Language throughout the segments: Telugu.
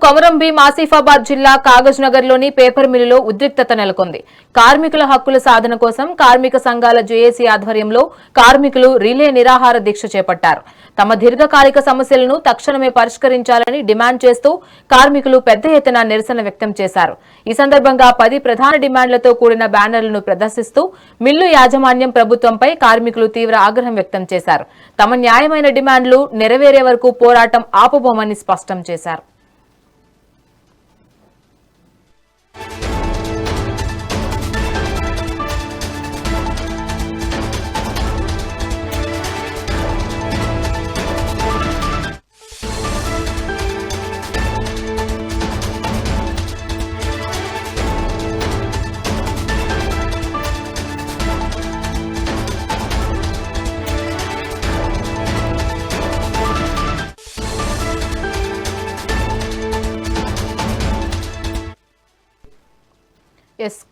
కొమరం భీం ఆసిఫాబాద్ జిల్లా కాగజ్ నగర్ లోని పేపర్ మిల్లులో ఉద్రిక్తత నెలకొంది. కార్మికుల హక్కుల సాధన కోసం కార్మిక సంఘాల జేఏసీ ఆధ్వర్యంలో కార్మికులు రిలే నిరాహార దీక్ష చేపట్టారు. తమ దీర్ఘకాలిక సమస్యలను తక్షణమే పరిష్కరించాలని డిమాండ్ చేస్తూ కార్మికులు పెద్ద ఎత్తున నిరసన వ్యక్తం చేశారు. ఈ సందర్భంగా 10 ప్రధాన డిమాండ్లతో కూడిన బ్యానర్లను ప్రదర్శిస్తూ మిల్లు యాజమాన్యం ప్రభుత్వంపై కార్మికులు తీవ్ర ఆగ్రహం వ్యక్తం చేశారు. తమ న్యాయమైన డిమాండ్లు నెరవేరే వరకు పోరాటం ఆపబోమని స్పష్టం చేశారు.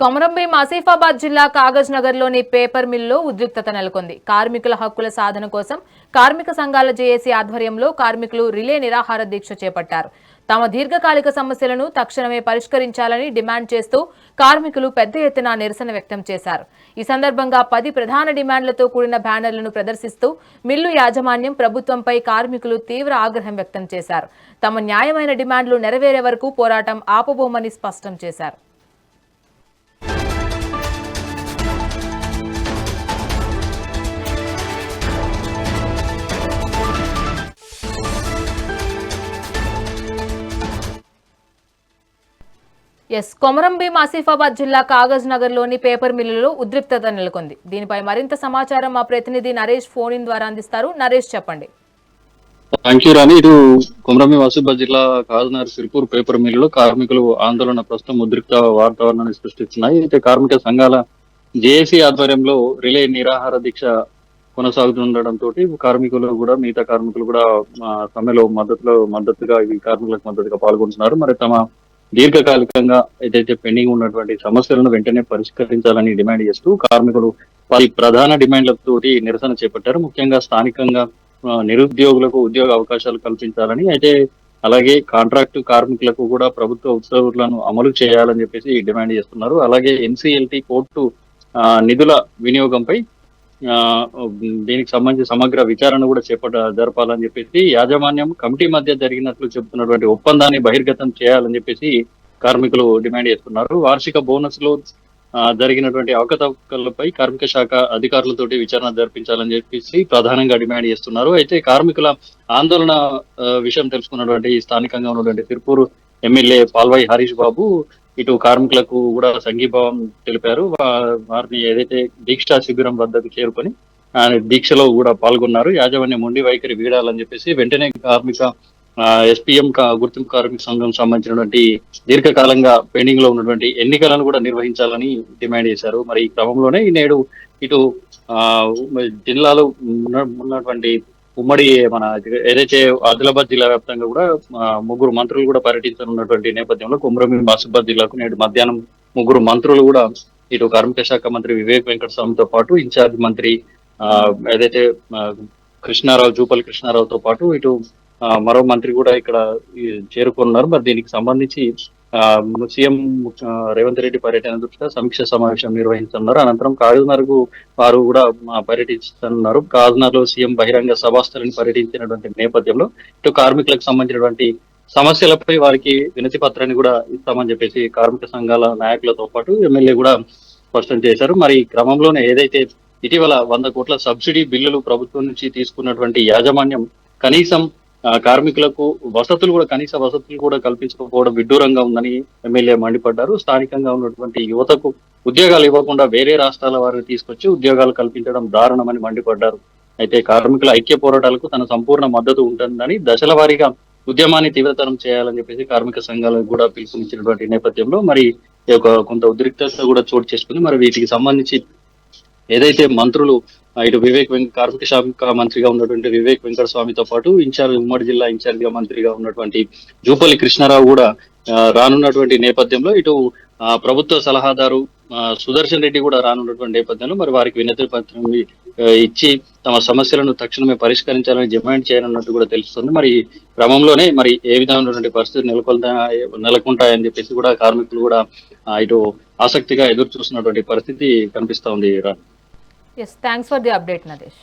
కొమరం భీం ఆసిఫాబాద్ జిల్లా కాగజ్ నగర్ లోని పేపర్ మిల్లో ఉద్రిక్తత నెలకొంది. కార్మికుల హక్కుల సాధన కోసం కార్మిక సంఘాల జేఏసీ ఆధ్వర్యంలో కార్మికులు రిలే నిరాహార దీక్ష చేపట్టారు. తమ దీర్ఘకాలిక సమస్యలను తక్షణమే పరిష్కరించాలని డిమాండ్ చేస్తూ కార్మికులు పెద్ద ఎత్తున నిరసన వ్యక్తం చేశారు. ఈ సందర్భంగా 10 ప్రధాన డిమాండ్లతో కూడిన బ్యానర్లను ప్రదర్శిస్తూ మిల్లు యాజమాన్యం ప్రభుత్వంపై కార్మికులు తీవ్ర ఆగ్రహం వ్యక్తం చేశారు. తమ న్యాయమైన డిమాండ్లు నెరవేరే వరకు పోరాటం ఆపబోమని స్పష్టం చేశారు. కొమరం భీం ఆసిఫాబాద్ జిల్లా కాగజ్ నగర్ లోని పేపర్ మిల్లులో ఉద్రిక్తత నెలకొంది. దీనిపై మరింత సమాచారం మా ప్రతినిధి నరేష్ ఫోన్ ఇన్ ద్వారా అందిస్తారు. నరేష్, చెప్పండి. థ్యాంక్ యూ రాణి. ఇటు కొమరం భీం ఆసిఫాబాద్ జిల్లా కాగజ్ నగర్ సిర్పూర్ పేపర్ మిల్లులో కార్మికులు ఆందోళన ప్రస్తుతం ఉద్రిక్త వాతావరణాన్ని సృష్టిస్తున్నాయి. అయితే కార్మిక సంఘాల జేఏసీ ఆధ్వర్యంలో రిలే నిరాహార దీక్ష కొనసాగుతుండటంతో మిగతా కార్మికులు కూడా సమ్మెలో మద్దతుగా ఈ కార్మికులకు మద్దతుగా పాల్గొంటున్నారు. మరి తమ దీర్ఘకాలికంగా ఏదైతే పెండింగ్ ఉన్నటువంటి సమస్యలను వెంటనే పరిష్కరించాలని డిమాండ్ చేస్తూ కార్మికులు 10 ప్రధాన డిమాండ్లతోటి నిరసన చేపట్టారు. ముఖ్యంగా స్థానికంగా నిరుద్యోగులకు ఉద్యోగ అవకాశాలు కల్పించాలని, అయితే అలాగే కాంట్రాక్టు కార్మికులకు కూడా ప్రభుత్వ ఉత్తర్వులను అమలు చేయాలని చెప్పేసి డిమాండ్ చేస్తున్నారు. అలాగే ఎన్సీఎల్టీ కోర్టు నిధుల వినియోగంపై దీనికి సంబంధించి సమగ్ర విచారణ కూడా జరపాలని చెప్పేసి యాజమాన్యం కమిటీ మధ్య జరిగినట్లు చెబుతున్నటువంటి ఒప్పందాన్ని బహిర్గతం చేయాలని చెప్పేసి కార్మికులు డిమాండ్ చేస్తున్నారు. వార్షిక బోనస్ లో జరిగినటువంటి అవకతవకలపై కార్మిక శాఖ అధికారులతోటి విచారణ జరిపించాలని చెప్పేసి ప్రధానంగా డిమాండ్ చేస్తున్నారు. అయితే కార్మికుల ఆందోళన విషయం తెలుసుకున్నటువంటి స్థానికంగా ఉన్నటువంటి సిర్పూర్ ఎమ్మెల్యే పాల్వాయి హరీష్ బాబు ఇటు కార్మికులకు కూడా సంఘీభావం తెలిపారు. వారిని ఏదైతే దీక్షా శిబిరం వద్దకు చేరుకొని దీక్షలో కూడా పాల్గొన్నారు. యాజమాన్యం మొండి వైఖరి వీడాలని చెప్పేసి వెంటనే కార్మిక ఎస్పీఎం గుర్తింపు కార్మిక సంఘం సంబంధించినటువంటి దీర్ఘకాలంగా పెండింగ్ లో ఉన్నటువంటి ఎన్నికలను కూడా నిర్వహించాలని డిమాండ్ చేశారు. మరి ఈ క్రమంలోనే నేడు ఇటు జిల్లాలో ఉన్నటువంటి ఉమ్మడి మన ఏదైతే ఆదిలాబాద్ జిల్లా వ్యాప్తంగా కూడా 3 మంత్రులు కూడా పర్యటించనున్నటువంటి నేపథ్యంలో కొమరం భీం ఆసిఫాబాద్ జిల్లాకు నేడు మధ్యాహ్నం 3 మంత్రులు కూడా ఇటు కార్మిక శాఖ మంత్రి వివేక్ వెంకటస్వామితో పాటు ఇన్ఛార్జ్ మంత్రి ఏదైతే జూపల్లి కృష్ణారావుతో పాటు ఇటు మరో మంత్రి కూడా ఇక్కడ చేరుకున్నారు. మరి దీనికి సంబంధించి సీఎం రేవంత్ రెడ్డి పర్యటన దృష్ట్యా సమీక్ష సమావేశం నిర్వహిస్తున్నారు. అనంతరం కాగజ్నగర్ వారు కూడా పర్యటిస్తున్నారు. కాగజ్నగర్ లో సీఎం బహిరంగ సభాస్థలిని పర్యటించినటువంటి నేపథ్యంలో ఇటు కార్మికులకు సంబంధించినటువంటి సమస్యలపై వారికి వినతి పత్రాన్ని కూడా ఇస్తామని చెప్పేసి కార్మిక సంఘాల నాయకులతో పాటు ఎమ్మెల్యే కూడా స్పష్టం చేశారు. మరి ఈ క్రమంలోనే ఏదైతే ఇటీవల 100 కోట్ల సబ్సిడీ బిల్లులు ప్రభుత్వం నుంచి తీసుకున్నటువంటి యాజమాన్యం కనీసం కార్మికులకు కనీస వసతులు కూడా కల్పించకపోవడం విడ్డూరంగా ఉందని ఎమ్మెల్యే మండిపడ్డారు. స్థానికంగా ఉన్నటువంటి యువతకు ఉద్యోగాలు ఇవ్వకుండా వేరే రాష్ట్రాల వారిని తీసుకొచ్చి ఉద్యోగాలు కల్పించడం దారుణమని మండిపడ్డారు. అయితే కార్మికుల ఐక్య పోరాటాలకు తన సంపూర్ణ మద్దతు ఉంటుందని దశల వారీగా ఉద్యమాన్ని తీవ్రతరం చేయాలని చెప్పేసి కార్మిక సంఘాలకు కూడా పిలుపునిచ్చినటువంటి నేపథ్యంలో మరి కొంత ఉద్రిక్తత కూడా చోటు చేసుకుంది. మరి వీటికి సంబంధించి ఏదైతే మంత్రులు ఇటు కార్మిక శాఖ మంత్రిగా ఉన్నటువంటి వివేక్ వెంకటస్వామితో పాటు ఉమ్మడి జిల్లా ఇన్ఛార్జ్ గా మంత్రిగా ఉన్నటువంటి జూపల్లి కృష్ణారావు కూడా రానున్నటువంటి నేపథ్యంలో ఇటు ప్రభుత్వ సలహాదారు సుదర్శన్ రెడ్డి కూడా రానున్నటువంటి నేపథ్యంలో మరి వారికి వినతి పత్రం ఇచ్చి తమ సమస్యలను తక్షణమే పరిష్కరించాలని డిమాండ్ చేయనున్నట్టు కూడా తెలుస్తుంది. మరి ఈ క్రమంలోనే మరి ఏ విధమైనటువంటి పరిస్థితులు నెలకొంటాయని చెప్పేసి కూడా కార్మికులు కూడా ఇటు ఆసక్తిగా ఎదురు చూస్తున్నటువంటి పరిస్థితి కనిపిస్తా ఉంది. Yes, thanks for the update Naresh.